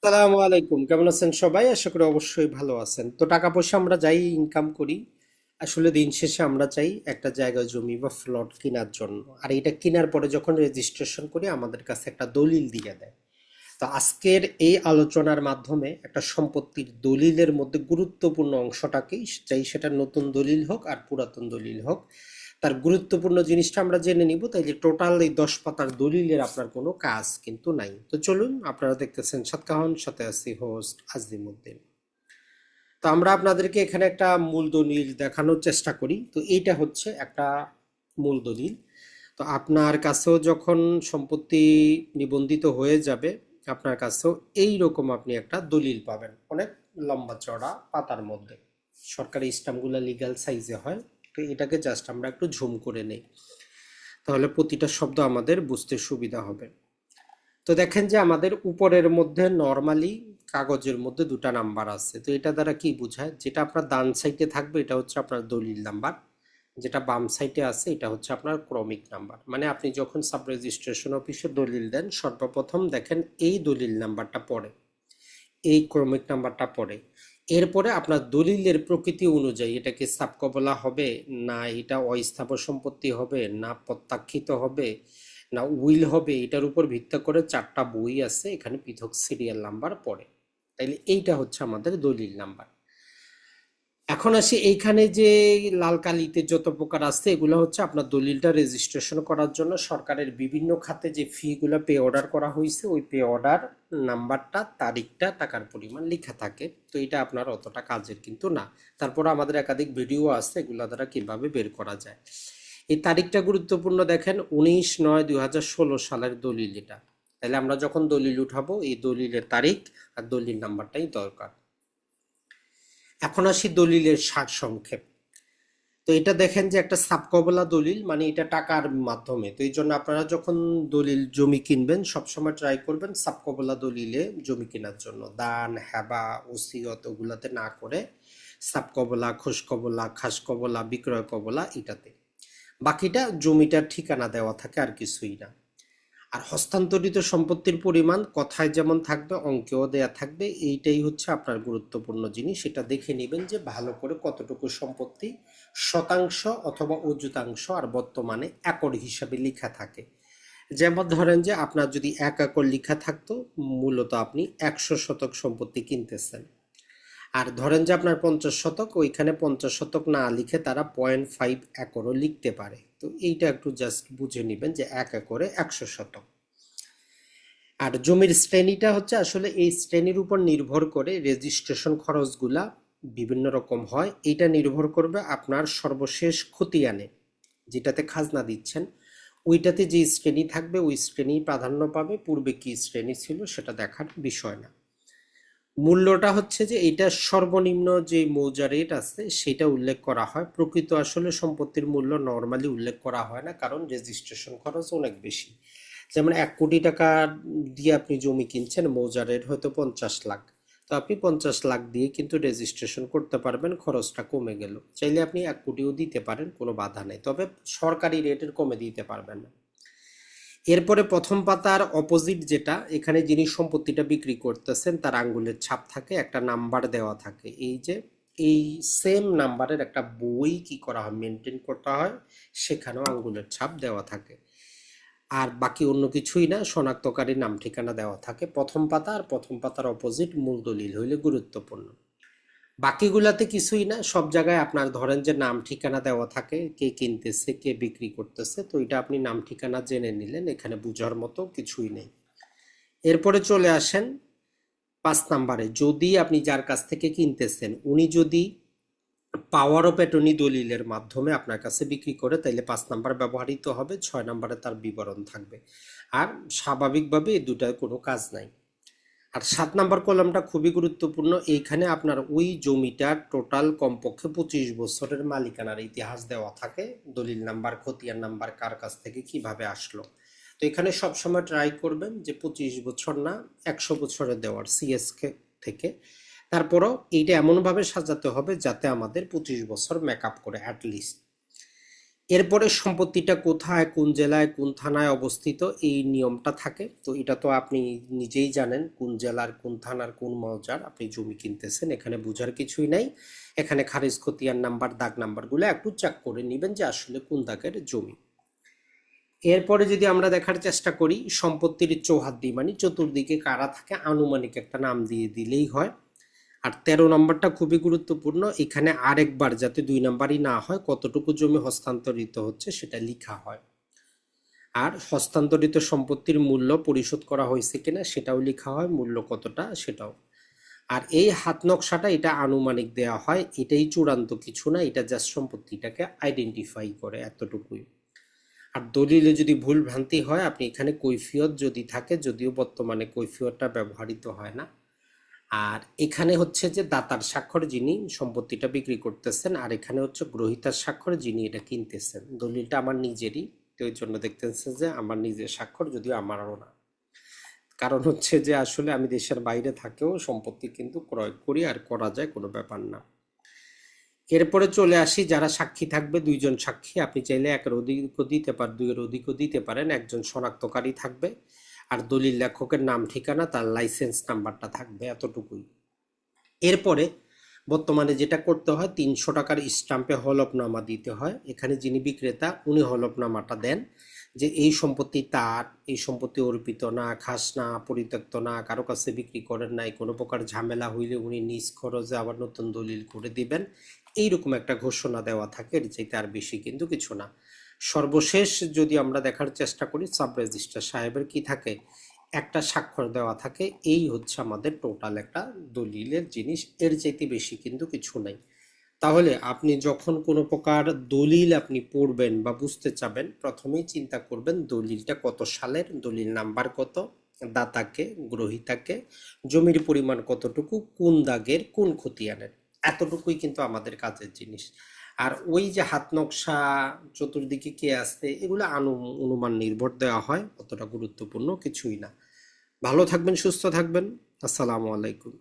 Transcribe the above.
আসসালামু আলাইকুম, কেমন আছেন সবাই? আশা করি অবশ্যই ভালো আছেন। তো টাকা পয়সা আমরা যাই ইনকাম করি, আসলে দিন শেষে আমরা চাই একটা জায়গা জমি বা প্লট কেনার জন্য। আর এটা কেনার পরে যখন রেজিস্ট্রেশন করি আমাদের কাছে একটা দলিল দিয়ে দেয়। তো আজকের এই আলোচনার মাধ্যমে একটা সম্পত্তির দলিলের মধ্যে গুরুত্বপূর্ণ অংশটাকেই চাই, সেটা নতুন দলিল হোক আর পুরাতন দলিল হোক, তার গুরুত্বপূর্ণ জিনিসটা আমরা জেনে নিব। তাইলে টোটাল এই 10 পাতার দলিলের আপনার কোনো কাজ কিন্তু নাই। তো চলুন, আপনারা দেখতেছেন সাতকাহন, সাথে আছি হোস্ট আজিমউদ্দিন। তো আমরা আপনাদেরকে এখানে একটা মূল দলিল দেখানোর চেষ্টা করি। তো এইটা হচ্ছে একটা মূল দলিল। তো আপনার কাছেও যখন সম্পত্তি নিবন্ধিত হয়ে যাবে, আপনার কাছেও এই রকম আপনি একটা দলিল পাবেন, অনেক লম্বা চড়া পাতার মধ্যে। সরকারি স্ট্যাম্পগুলো লিগ্যাল সাইজে হয়। তো এটাকে জাস্ট আমরা একটু ঝুম করে নেই, তাহলে প্রতিটা শব্দ আমাদের বুঝতে সুবিধা হবে। তো দেখেন যে আমাদের উপরের মধ্যে নর্মালি কাগজের মধ্যে দুটা নাম্বার আছে। তো এটা দ্বারা কি বোঝায়? যেটা আপনার ডান সাইডে থাকবে এটা হচ্ছে আপনার দলিল নাম্বার, যেটা বাম সাইডে আছে এটা হচ্ছে আপনার ক্রমিক নাম্বার। মানে আপনি যখন সাব রেজিস্ট্রেশন অফিসে দলিল দেন, সর্বপ্রথম দেখেন এই দলিল নাম্বারটা পড়ে, এই ক্রমিক নাম্বারটা পড়ে। এরপরে আপনার দলিলের প্রকৃতি অনুযায়ী এটা কি সাবকবলা হবে, না এটা অস্থাবর সম্পত্তি হবে, না প্রত্যাখ্যিত হবে, না উইল হবে, এটার উপর ভিত্তি করে চারটা বই আছে, এখানে পৃথক সিরিয়াল নাম্বার পড়ে। তাইলে এইটা হচ্ছে আমাদের দলিল নাম্বার। এখন আসি এইখানে যে লাল কালিতে যত প্রকার আছে, এগুলো হচ্ছে আপনার দলিলটা রেজিস্ট্রেশন করার জন্য সরকারের বিভিন্ন খাতে যে ফি গুলো পে অর্ডার করা হয়েছে, ওই পে অর্ডার নাম্বারটা, তারিখটা, টাকার পরিমাণ লেখা থাকে। তো এটা আপনার অতটা কাজের কিন্তু না। তারপর আমাদের একাধিক ভিডিও আছে এগুলো দ্বারা কিভাবে বের করা যায়। এই তারিখটা গুরুত্বপূর্ণ। দেখেন 19/9/2016 সালের দলিল এটা। তাহলে আমরা যখন দলিল উঠাবো এই দলিলের তারিখ আর দলিল নাম্বারটাই দরকার। এখন আসি দলিলের সার সংক্ষেপ। তো এটা দেখেন যে একটা সাবকবলা দলিল, মানে এটা টাকার মাধ্যমে। তো এই জন্য আপনারা যখন দলিল জমি কিনবেন সবসময় ট্রাই করবেন সাবকবলা দলিলে জমি কেনার জন্য। দান, হেবা, ওসিয়ত ওগুলাতে না করে সাবকবলা, খোশকবলা, খাসকবলা, বিক্রয় কবলা এটাতে। বাকিটা জমিটার ঠিকানা দেওয়া থাকে, আর কিছুই না। আর হস্তান্তরিত সম্পত্তির পরিমাণ কথায় যেমন থাকবে অঙ্কেও দেয়া থাকবে। এইটাই হচ্ছে আপনার গুরুত্বপূর্ণ জিনিস। এটা দেখে নেবেন যে ভালো করে কতটুকু সম্পত্তি শতাংশ অথবা অযুতাংশ আর বর্তমানে একর হিসাবে লেখা থাকে। যেমন ধরেন যে আপনার যদি 1 একর লেখা থাকতো, মূলত আপনি 100 শতক সম্পত্তি কিনতেছেন। আর ধরেন যে আপনার 50 শতক, ওইখানে 50 শতক না লিখে তারা 0.5 একরও লিখতে পারে। তো এইটা একটু জাস্ট বুঝে নেবেন যে 1 একরে 100 শতক। আর জমির শ্রেণীটা হচ্ছে আসলে এই শ্রেণীর উপর নির্ভর করে রেজিস্ট্রেশন খরচগুলা বিভিন্ন রকম হয়। এটা নির্ভর করবে আপনার সর্বশেষ খতিয়ানে, যেটাতে খাজনা দিচ্ছেন, ওইটাতে যে শ্রেণী থাকবে ওই শ্রেণী প্রাধান্য পাবে। পূর্বে কি শ্রেণী ছিল সেটা দেখার বিষয় না। মূল্যটা হচ্ছে যে এটা সর্বনিম্ন যে মৌজা রেট আছে সেটা উল্লেখ করা হয়। প্রকৃত আসলে সম্পত্তির মূল্য নর্মালি উল্লেখ করা হয় না, কারণ রেজিস্ট্রেশন খরচ অনেক বেশি। যেমন 1 কোটি টাকা দিয়ে আপনি জমি কিনছেন, মৌজা রেট হয়তো 50 লাখ। তো আপনি 50 লাখ দিয়ে কিন্তু রেজিস্ট্রেশন করতে পারবেন, খরচটা কমে গেল। চাইলে আপনি 1 কোটিও দিতে পারেন, কোনো বাধা নেই, তবে সরকারি রেটের কমে দিতে পারবেন না। এরপরে প্রথম পাতার অপোজিট যেটা, এখানে যিনি সম্পত্তিটা বিক্রি করতেছেন তার আঙ্গুলের ছাপ থাকে, একটা নাম্বার দেওয়া থাকে। এই যে এই সেম নাম্বারের একটা বই কি করা হয়, মেনটেন করতে হয়, সেখানেও আঙ্গুলের ছাপ দেওয়া থাকে। আর বাকি অন্য কিছুই না, শনাক্তকারী নাম ঠিকানা দেওয়া থাকে। প্রথম পাতা আর প্রথম পাতার অপোজিট মূল দলিল হইলে গুরুত্বপূর্ণ। বাকিগুলাতে কিছুই না, সব জায়গায় আপনার ধরেন যে নাম ঠিকানা দেওয়া থাকে, কে কিনতেছে কে বিক্রি করতেছে। তো এটা আপনি নাম ঠিকানা জেনে নিলেন, এখানে বুঝার মতো কিছুই নেই। এরপরে চলে আসেন 5 নাম্বারে। যদি আপনি যার কাছ থেকে কিনতেছেন উনি যদি পাওয়ার অফ অ্যাটর্নি দলিলের মাধ্যমে আপনার কাছে বিক্রি করে, তাইলে 5 নাম্বার ব্যবহৃত হবে। 6 নাম্বারে তার বিবরণ থাকবে। আর স্বাভাবিকভাবে এই দুটার কোনো কাজ নাই। আর 7 নাম্বার কলামটা খুবই গুরুত্বপূর্ণ। এইখানে আপনার ওই জমিটার টোটাল কমপক্ষে 25 বছরের মালিকানার ইতিহাস দেওয়া থাকে। দলিল নাম্বার, খতিয়ান নাম্বার, কার কাছ থেকে কিভাবে আসলো। তো এখানে সবসময় ট্রাই করবেন যে 25 বছর না, 100 বছরে দেওয়ার সিএসকে থেকে। তারপরও এইটা এমনভাবে সাজাতে হবে যাতে আমাদের 25 বছর মেকআপ করে অ্যাটলিস্ট। এরপরে সম্পত্তিটা কোথায়, কোন জেলায়, কোন থানায় অবস্থিত, এই নিয়মটা থাকে। তো এটা তো আপনি নিজেই জানেন, কোন জেলার, কোন থানার, কোন মৌজার আপনি জমি কিনতেছেন, এখানে বোঝার কিছুই নাই। এখানে খারিজ খতিয়ান নাম্বার, দাগ নাম্বারগুলো একটু চেক করে নেবেন যে আসলে কোন দাগের জমি। এরপরে যদি আমরা দেখার চেষ্টা করি সম্পত্তির চৌহাদ্দি মানে চতুর্দিকে কারা থাকে, আনুমানিক একটা নাম দিয়ে দিলেই হয়। আর 13 নম্বরটা খুবই গুরুত্বপূর্ণ, এখানে আরেকবার যাতে 2 নাম্বারই না হয়, কতটুকু জমি হস্তান্তরিত হচ্ছে সেটা লেখা হয়। আর হস্তান্তরিত সম্পত্তির মূল্য পরিশোধ করা হয়েছে কিনা সেটাও লেখা হয়, মূল্য কতটা সেটাও। আর এই হাত নকশাটা এটা আনুমানিক দেওয়া হয়, এটাই চূড়ান্ত কিছু না, এটা জাস্ট সম্পত্তিটাকে আইডেন্টিফাই করে, এতটুকুই। আর দলিলে যদি ভুল ভ্রান্তি হয়, আপনি এখানে কৈফিয়ত যদি থাকে, যদিও বর্তমানে কৈফিয়তটা ব্যবহৃত হয় না। আর এখানে হচ্ছে যে দাতার স্বাক্ষর, যিনি সম্পত্তিটা বিক্রি করতেছেন, আর এখানে হচ্ছে গ্রহীতার স্বাক্ষর, যিনি এটা কিনতেছেন। দলিলটা আমার নিজেরই, তো এই জন্য দেখতেছেন যে আমার নিজের স্বাক্ষর, যদিও আমারও না। কারণ হচ্ছে যে আসলে আমি দেশের বাইরে থাকেও সম্পত্তি কিন্তু ক্রয় করি, আর করা যায়, কোনো ব্যাপার না। এরপরে চলে আসি যারা সাক্ষী থাকবে, 2জন সাক্ষী, আপনি চাইলে একের অধিকও দিতে পারেন, 2-এর অধিকও দিতে পারেন। একজন শনাক্তকারী থাকবে, আর দলিল লেখকের নাম, ঠিকানা, তার লাইসেন্স নাম্বারটা থাকবে, এতটুকুই। এরপরে বর্তমানে যেটা করতে হয়, 300 টাকার স্টাম্পে হলফনামা দিতে হয়। এখানে যিনি বিক্রেতা উনি হলফনামাটা দেন যে এই সম্পত্তি তার, এই সম্পত্তি অর্পিত না, খাস না, পরিত্যক্ত না, কারো কাছে বিক্রি করেন নাই, কোনো প্রকার ঝামেলা হইলে উনি নিজ খরচে আবার নতুন দলিল করে দিবেন। এইরকম একটা ঘোষণা দেওয়া থাকে, এর চাইতে আর বেশি কিন্তু কিছু না। সর্বশেষ যদি আমরা দেখার চেষ্টা করি, সাব রেজিস্ট্রার সাহেবের কি থাকে, একটা স্বাক্ষর দেওয়া থাকে। এই হচ্ছে আমাদের টোটাল একটা দলিলের জিনিস, এর চাইতে বেশি কিন্তু কিছু নাই। তাহলে আপনি যখন কোনো প্রকার দলিল আপনি পড়বেন বা বুঝতে চাবেন, প্রথমেই চিন্তা করবেন দলিলটা কত সালের, দলিল নাম্বার কত, দাতাকে, গ্রহীতাকে, জমির পরিমাণ কতটুকু, কোন দাগের, কোন খতিয়ানের, এতটুকুই কিন্তু আমাদের কাজের জিনিস। আর ওই যে হাত নকশা, চতুর্দিকে কে আসছে, এগুলো অনুমান নির্ভর দেওয়া হয়, অতটা গুরুত্বপূর্ণ কিছুই না। ভালো থাকবেন, সুস্থ থাকবেন। আসসালামু আলাইকুম।